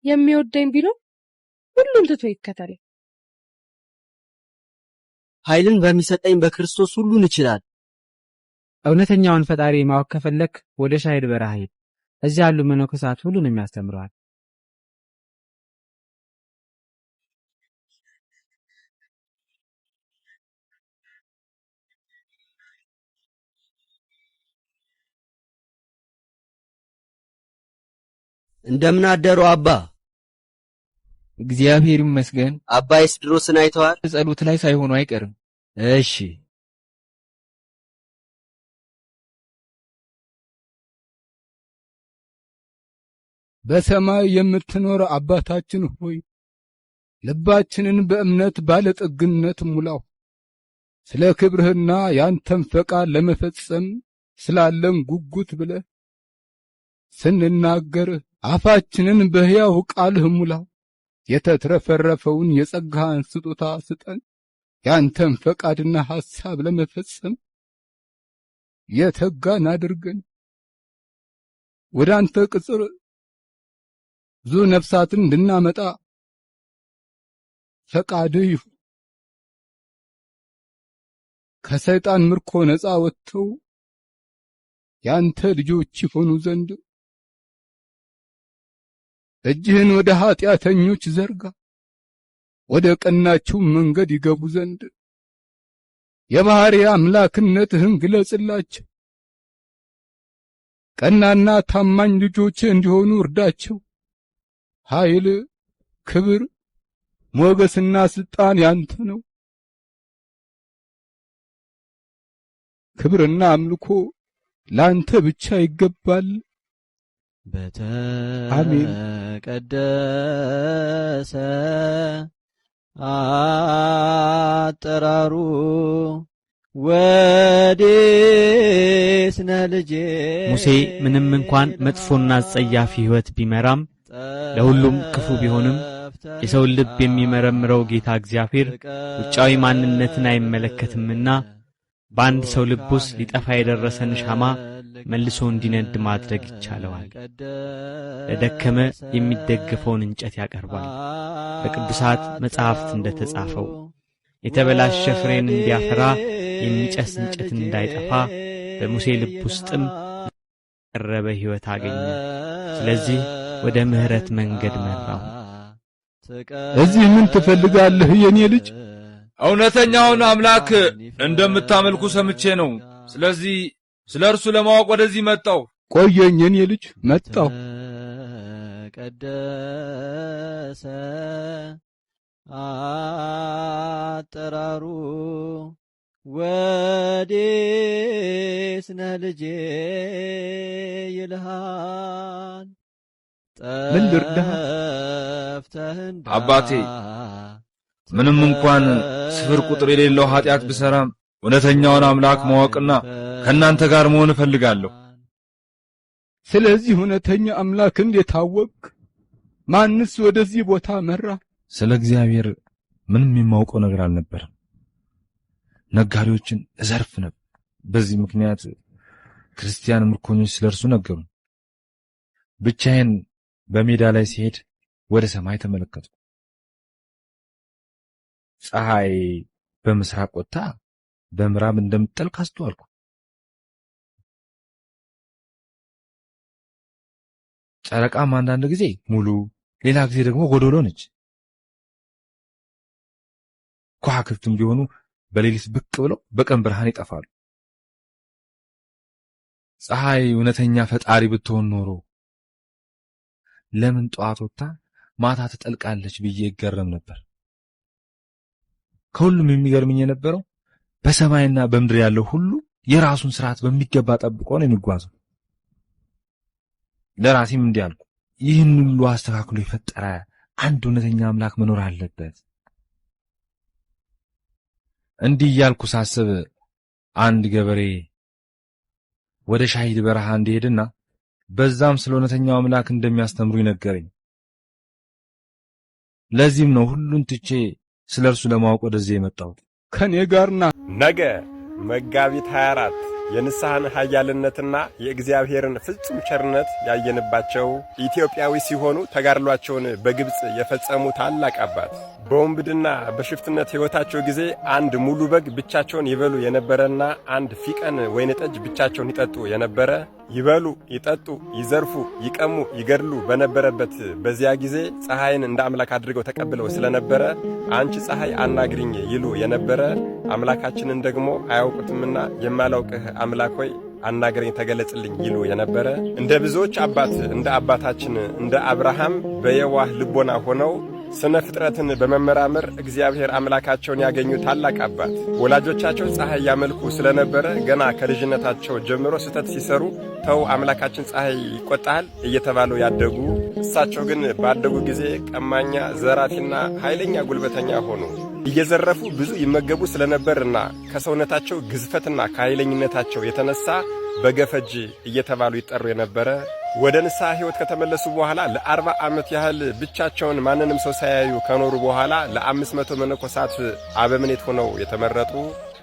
የሚወደኝ ቢኖር ሁሉን ትቶ ይከተለኝ። ኃይልን በሚሰጠኝ በክርስቶስ ሁሉን እችላለሁ። እውነተኛውን ፈጣሪ ማወቅ ከፈለክ ወደ ሻሂድ በረሃ ሂድ። እዚያ ያሉ መነኮሳት ሁሉንም ያስተምሩሃል። እንደምን አደሩ አባ? እግዚአብሔር ይመስገን። አባ ኤስድሮስን አይተዋል? ጸሎት ላይ ሳይሆኑ አይቀርም። እሺ። በሰማይ የምትኖር አባታችን ሆይ ልባችንን በእምነት ባለጠግነት ሙላው። ስለ ክብርህና ያንተን ፈቃድ ለመፈጸም ስላለን ጉጉት ብለህ ስንናገር አፋችንን በሕያው ቃልህ ሙላው። የተትረፈረፈውን የጸጋህን ስጦታ ስጠን። ያንተን ፈቃድና ሐሳብ ለመፈጸም የተጋን አድርገን። ወደ አንተ ቅጽር ብዙ ነፍሳትን እንድናመጣ ፈቃድህ ይሁን። ከሰይጣን ምርኮ ነፃ ወጥተው ያንተ ልጆች ይሆኑ ዘንድ እጅህን ወደ ኃጢአተኞች ዘርጋ። ወደ ቀናችው መንገድ ይገቡ ዘንድ የባሕርይ አምላክነትህን ግለጽላቸው። ቀናና ታማኝ ልጆች እንዲሆኑ እርዳቸው። ኃይል፣ ክብር፣ ሞገስና ስልጣን ያንተ ነው። ክብርና አምልኮ ላንተ ብቻ ይገባል። አሜን። በተቀደሰ አጠራሩ ወዴት ነህ ልጄ? ሙሴ ምንም እንኳን መጥፎና አጸያፊ ሕይወት ቢመራም ለሁሉም ክፉ ቢሆንም የሰውን ልብ የሚመረምረው ጌታ እግዚአብሔር ውጫዊ ማንነትን አይመለከትምና በአንድ ሰው ልብ ውስጥ ሊጠፋ የደረሰን ሻማ መልሶ እንዲነድ ማድረግ ይቻለዋል። ለደከመ የሚደገፈውን እንጨት ያቀርባል። በቅዱሳት መጻሕፍት እንደተጻፈው የተበላሸ ፍሬን እንዲያፈራ የሚጨስ እንጨት እንዳይጠፋ በሙሴ ልብ ውስጥም የቀረበ ሕይወት አገኘ። ስለዚህ ወደ ምሕረት መንገድ መራው። እዚህ ምን ትፈልጋለህ የኔ ልጅ? እውነተኛውን አምላክ እንደምታመልኩ ሰምቼ ነው። ስለዚህ ስለ እርሱ ለማወቅ ወደዚህ መጣሁ። ቆየኝ የኔ ልጅ፣ መጣሁ። ቀደሰ አጠራሩ ወዴት ነህ ልጄ ይልሃል። ምን ልርዳህ? አባቴ ምንም እንኳን ስፍር ቁጥር የሌለው ኃጢአት ብሰራም እውነተኛውን አምላክ ማወቅና ከእናንተ ጋር መሆን እፈልጋለሁ። ስለዚህ እውነተኛ አምላክ እንዴት አወቅህ? ማንስ ወደዚህ ቦታ መራ? ስለ እግዚአብሔር ምንም የማውቀው ነገር አልነበረም። ነጋዴዎችን እዘርፍ ነበር። በዚህ ምክንያት ክርስቲያን ምርኮኞች ስለርሱ ነገሩ። ብቻዬን በሜዳ ላይ ሲሄድ ወደ ሰማይ ተመለከትኩ። ፀሐይ በምስራቅ ወጥታ በምዕራብ እንደምትጠልቅ አስተዋልኩ። ጨረቃም አንዳንድ ጊዜ ሙሉ፣ ሌላ ጊዜ ደግሞ ጎዶሎ ነች። ከዋክብትም ቢሆኑ በሌሊት ብቅ ብለው በቀን ብርሃን ይጠፋሉ። ፀሐይ እውነተኛ ፈጣሪ ብትሆን ኖሮ ለምን ጠዋት ወጥታ ማታ ትጠልቃለች ብዬ እገረም ነበር። ከሁሉም የሚገርምኝ የነበረው በሰማይና በምድር ያለው ሁሉ የራሱን ስርዓት በሚገባ ጠብቆ ነው የሚጓዘው። ለራሴም እንዲህ አልኩ፣ ይህን ሁሉ አስተካክሎ የፈጠረ አንድ እውነተኛ አምላክ መኖር አለበት። እንዲህ እያልኩ ሳስብ አንድ ገበሬ ወደ ሻሂድ በረሃ እንዲሄድና በዛም ስለ እውነተኛው አምላክ እንደሚያስተምሩ ይነገረኝ። ለዚህም ነው ሁሉን ትቼ ስለ እርሱ ለማወቅ ወደዚህ የመጣሁት። ከኔ ጋር ና። ነገ መጋቢት 24 የንስሐን ኃያልነትና የእግዚአብሔርን ፍጹም ቸርነት ያየንባቸው ኢትዮጵያዊ ሲሆኑ ተጋድሏቸውን በግብጽ የፈጸሙ ታላቅ አባት በወንብድና በሽፍትነት ሕይወታቸው ጊዜ አንድ ሙሉ በግ ብቻቸውን ይበሉ የነበረና አንድ ፊቀን ወይን ጠጅ ብቻቸውን ይጠጡ የነበረ ይበሉ፣ ይጠጡ፣ ይዘርፉ፣ ይቀሙ፣ ይገድሉ በነበረበት በዚያ ጊዜ ፀሐይን እንደ አምላክ አድርገው ተቀብለው ስለነበረ አንቺ ፀሐይ አናግሪኝ ይሉ የነበረ አምላካችንን ደግሞ አያውቁትምና የማላውቅህ አምላክ ሆይ አናግረኝ ተገለጽልኝ ይሉ የነበረ እንደ ብዙዎች አባት እንደ አባታችን እንደ አብርሃም በየዋህ ልቦና ሆነው ስነ ፍጥረትን በመመራመር እግዚአብሔር አምላካቸውን ያገኙ ታላቅ አባት ወላጆቻቸው ፀሐይ ያመልኩ ስለነበረ ገና ከልጅነታቸው ጀምሮ ስተት ሲሰሩ ተው አምላካችን ፀሐይ ይቆጣል እየተባሉ ያደጉ እሳቸው ግን ባደጉ ጊዜ ቀማኛ ዘራፊና ኃይለኛ ጉልበተኛ ሆኑ። እየዘረፉ ብዙ ይመገቡ ስለነበርና ከሰውነታቸው ግዝፈትና ከኃይለኝነታቸው የተነሳ በገፈጅ እየተባሉ ይጠሩ የነበረ ወደ ንስሐ ሕይወት ከተመለሱ በኋላ ለ40 ዓመት ያህል ብቻቸውን ማንንም ሰው ሳያዩ ከኖሩ በኋላ ለ500 መነኮሳት አበምኔት ሆነው የተመረጡ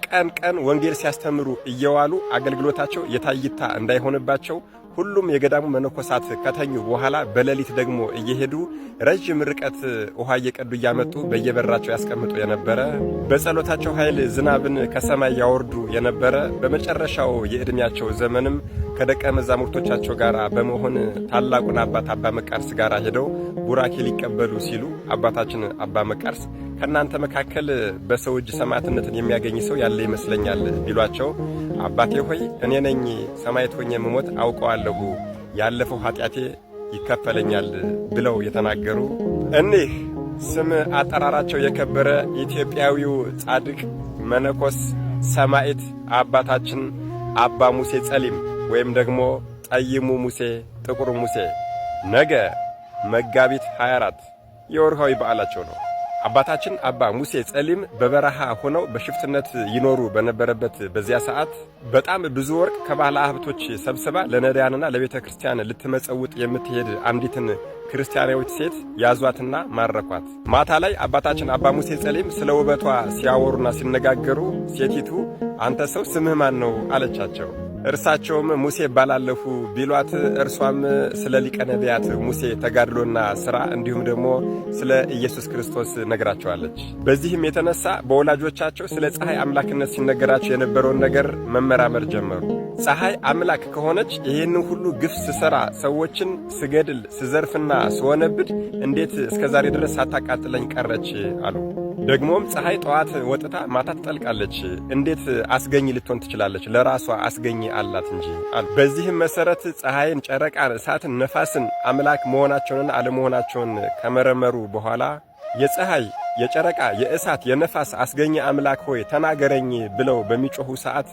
ቀን ቀን ወንጌል ሲያስተምሩ እየዋሉ አገልግሎታቸው የታይታ እንዳይሆንባቸው ሁሉም የገዳሙ መነኮሳት ከተኙ በኋላ በሌሊት ደግሞ እየሄዱ ረጅም ርቀት ውሃ እየቀዱ እያመጡ በየበራቸው ያስቀምጡ የነበረ በጸሎታቸው ኃይል ዝናብን ከሰማይ ያወርዱ የነበረ በመጨረሻው የዕድሜያቸው ዘመንም ከደቀ መዛሙርቶቻቸው ጋር በመሆን ታላቁን አባት አባ መቃርስ ጋር ሄደው ቡራኬ ሊቀበሉ ሲሉ አባታችን አባ መቃርስ ከእናንተ መካከል በሰው እጅ ሰማዕትነትን የሚያገኝ ሰው ያለ ይመስለኛል ቢሏቸው አባቴ ሆይ እኔ ነኝ ሰማዕት ሆኜ የምሞት አውቀዋለሁ፣ ያለፈው ኃጢአቴ ይከፈለኛል ብለው የተናገሩ እኒህ ስም አጠራራቸው የከበረ ኢትዮጵያዊው ጻድቅ መነኮስ ሰማዕት አባታችን አባ ሙሴ ጸሊም ወይም ደግሞ ጠይሙ ሙሴ ጥቁሩ ሙሴ ነገ መጋቢት 24 የወርሃዊ በዓላቸው ነው። አባታችን አባ ሙሴ ጸሊም በበረሃ ሆነው በሽፍትነት ይኖሩ በነበረበት በዚያ ሰዓት በጣም ብዙ ወርቅ ከባለ ሀብቶች ሰብስባ ለነዳያንና ለቤተ ክርስቲያን ልትመጸውጥ የምትሄድ አንዲትን ክርስቲያናዊት ሴት ያዟትና ማረኳት። ማታ ላይ አባታችን አባ ሙሴ ጸሊም ስለ ውበቷ ሲያወሩና ሲነጋገሩ ሴቲቱ አንተ ሰው ስምህ ማን ነው አለቻቸው። እርሳቸውም ሙሴ ባላለፉ ቢሏት እርሷም ስለ ሊቀ ነቢያት ሙሴ ተጋድሎና ሥራ እንዲሁም ደግሞ ስለ ኢየሱስ ክርስቶስ ነግራቸዋለች። በዚህም የተነሳ በወላጆቻቸው ስለ ፀሐይ አምላክነት ሲነገራቸው የነበረውን ነገር መመራመር ጀመሩ። ፀሐይ አምላክ ከሆነች ይህንን ሁሉ ግፍ ስሰራ ሰዎችን ስገድል ስዘርፍና ስወነብድ እንዴት እስከ ዛሬ ድረስ ሳታቃጥለኝ ቀረች አሉ። ደግሞም ፀሐይ ጠዋት ወጥታ ማታ ትጠልቃለች፣ እንዴት አስገኝ ልትሆን ትችላለች? ለራሷ አስገኝ አላት እንጂ አሉ። በዚህም መሰረት ፀሐይን፣ ጨረቃን፣ እሳትን፣ ነፋስን አምላክ መሆናቸውንና አለመሆናቸውን ከመረመሩ በኋላ የፀሐይ፣ የጨረቃ፣ የእሳት፣ የነፋስ አስገኝ አምላክ ሆይ ተናገረኝ ብለው በሚጮኹ ሰዓት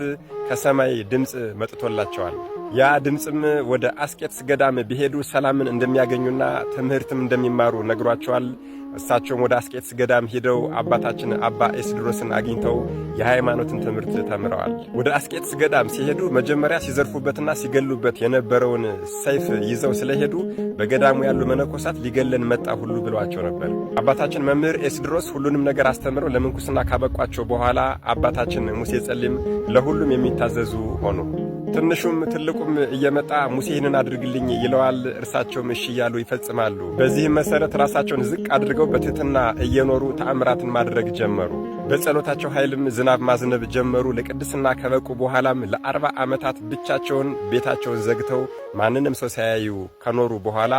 ከሰማይ ድምፅ መጥቶላቸዋል። ያ ድምፅም ወደ አስቄጥስ ገዳም ቢሄዱ ሰላምን እንደሚያገኙና ትምህርትም እንደሚማሩ ነግሯቸዋል። እሳቸውም ወደ አስቄጥስ ገዳም ሄደው አባታችን አባ ኤስድሮስን አግኝተው የሃይማኖትን ትምህርት ተምረዋል። ወደ አስቄጥስ ገዳም ሲሄዱ መጀመሪያ ሲዘርፉበትና ሲገሉበት የነበረውን ሰይፍ ይዘው ስለሄዱ በገዳሙ ያሉ መነኮሳት ሊገለን መጣ ሁሉ ብለዋቸው ነበር። አባታችን መምህር ኤስድሮስ ሁሉንም ነገር አስተምረው ለምንኩስና ካበቋቸው በኋላ አባታችን ሙሴ ጸሊም ለሁሉም የሚታዘዙ ሆኑ። ትንሹም ትልቁም እየመጣ ሙሴ ይህንን አድርግልኝ ይለዋል። እርሳቸውም እሺ እያሉ ይፈጽማሉ። በዚህም መሰረት ራሳቸውን ዝቅ አድርገው በትሕትና እየኖሩ ተአምራትን ማድረግ ጀመሩ። በጸሎታቸው ኃይልም ዝናብ ማዝነብ ጀመሩ። ለቅድስና ከበቁ በኋላም ለ40 ዓመታት ብቻቸውን ቤታቸውን ዘግተው ማንንም ሰው ሳያዩ ከኖሩ በኋላ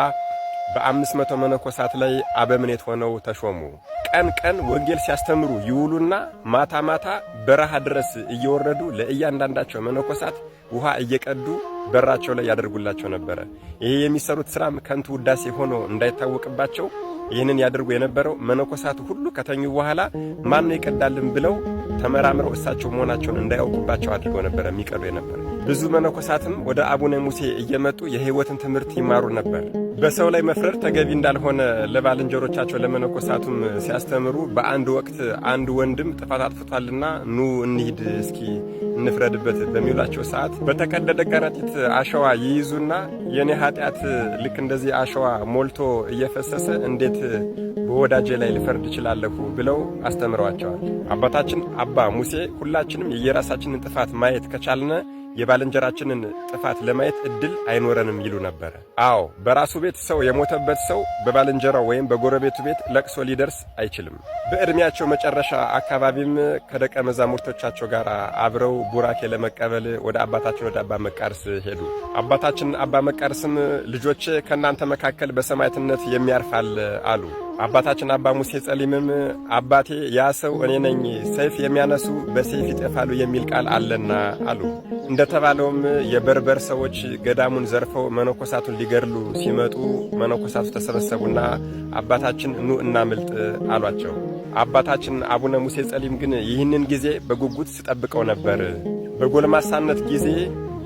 በ500 መነኮሳት ላይ አበምኔት ሆነው ተሾሙ። ቀን ቀን ወንጌል ሲያስተምሩ ይውሉና ማታ ማታ በረሃ ድረስ እየወረዱ ለእያንዳንዳቸው መነኮሳት ውሃ እየቀዱ በራቸው ላይ ያደርጉላቸው ነበረ። ይሄ የሚሰሩት ሥራም ከንቱ ውዳሴ ሆኖ እንዳይታወቅባቸው ይህንን ያደርጉ የነበረው መነኮሳቱ ሁሉ ከተኙ በኋላ ማን ነው ይቀዳልን ብለው ተመራምረው እሳቸው መሆናቸውን እንዳያውቁባቸው አድርገው ነበረ የሚቀዱ የነበረ። ብዙ መነኮሳትም ወደ አቡነ ሙሴ እየመጡ የሕይወትን ትምህርት ይማሩ ነበር። በሰው ላይ መፍረድ ተገቢ እንዳልሆነ ለባልንጀሮቻቸው ለመነኮሳቱም ሲያስተምሩ በአንድ ወቅት አንድ ወንድም ጥፋት አጥፍቷልና ኑ እንሂድ እስኪ እንፍረድበት በሚሏቸው ሰዓት በተቀደደ ከረጢት አሸዋ ይይዙና የኔ ኃጢአት ልክ እንደዚህ አሸዋ ሞልቶ እየፈሰሰ እንዴት በወዳጄ ላይ ልፈርድ እችላለሁ ብለው አስተምረዋቸዋል። አባታችን አባ ሙሴ ሁላችንም የየራሳችንን ጥፋት ማየት ከቻልነ የባልንጀራችንን ጥፋት ለማየት እድል አይኖረንም ይሉ ነበር። አዎ በራሱ ቤት ሰው የሞተበት ሰው በባልንጀራው ወይም በጎረቤቱ ቤት ለቅሶ ሊደርስ አይችልም። በዕድሜያቸው መጨረሻ አካባቢም ከደቀ መዛሙርቶቻቸው ጋር አብረው ቡራኬ ለመቀበል ወደ አባታችን ወደ አባ መቃርስ ሄዱ። አባታችን አባ መቃርስም ልጆቼ ከእናንተ መካከል በሰማዕትነት የሚያርፋል አሉ። አባታችን አባ ሙሴ ጸሊምም አባቴ ያ ሰው እኔ ነኝ፣ ሰይፍ የሚያነሱ በሰይፍ ይጠፋሉ የሚል ቃል አለና አሉ። እንደተባለውም የበርበር ሰዎች ገዳሙን ዘርፈው መነኮሳቱን ሊገድሉ ሲመጡ መነኮሳቱ ተሰበሰቡና አባታችን ኑ እናምልጥ አሏቸው። አባታችን አቡነ ሙሴ ጸሊም ግን ይህንን ጊዜ በጉጉት ስጠብቀው ነበር። በጎልማሳነት ጊዜ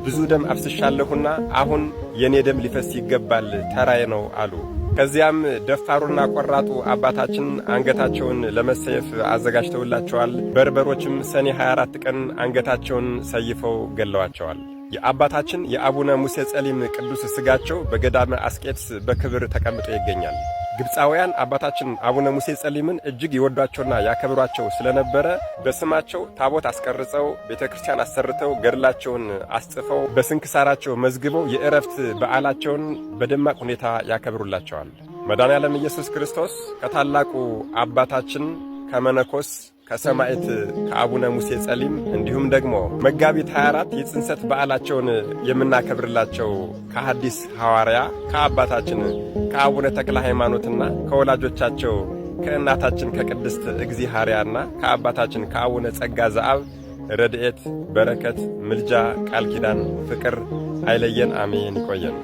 ብዙ ደም አፍስሻለሁና አሁን የኔ ደም ሊፈስ ይገባል፣ ተራዬ ነው አሉ። ከዚያም ደፋሩና ቆራጡ አባታችን አንገታቸውን ለመሰየፍ አዘጋጅተውላቸዋል። በርበሮችም ሰኔ 24 ቀን አንገታቸውን ሰይፈው ገለዋቸዋል። የአባታችን የአቡነ ሙሴ ጸሊም ቅዱስ ሥጋቸው በገዳመ አስቄጥስ በክብር ተቀምጦ ይገኛል። ግብፃውያን አባታችን አቡነ ሙሴ ጸሊምን እጅግ ይወዷቸውና ያከብሯቸው ስለነበረ በስማቸው ታቦት አስቀርጸው ቤተክርስቲያን አሰርተው ገድላቸውን አስጽፈው በስንክሳራቸው መዝግበው የዕረፍት በዓላቸውን በደማቅ ሁኔታ ያከብሩላቸዋል። መድኃኔዓለም ኢየሱስ ክርስቶስ ከታላቁ አባታችን ከመነኮስ ከሰማዕት ከአቡነ ሙሴ ጸሊም እንዲሁም ደግሞ መጋቢት 24 የጽንሰት በዓላቸውን የምናከብርላቸው ከሐዲስ ሐዋርያ ከአባታችን ከአቡነ ተክለ ሃይማኖትና ከወላጆቻቸው ከእናታችን ከቅድስት እግዚአብሔርና ከአባታችን ከአቡነ ጸጋ ዘአብ ረድኤት፣ በረከት፣ ምልጃ፣ ቃል ኪዳን፣ ፍቅር አይለየን። አሜን። ይቆየን።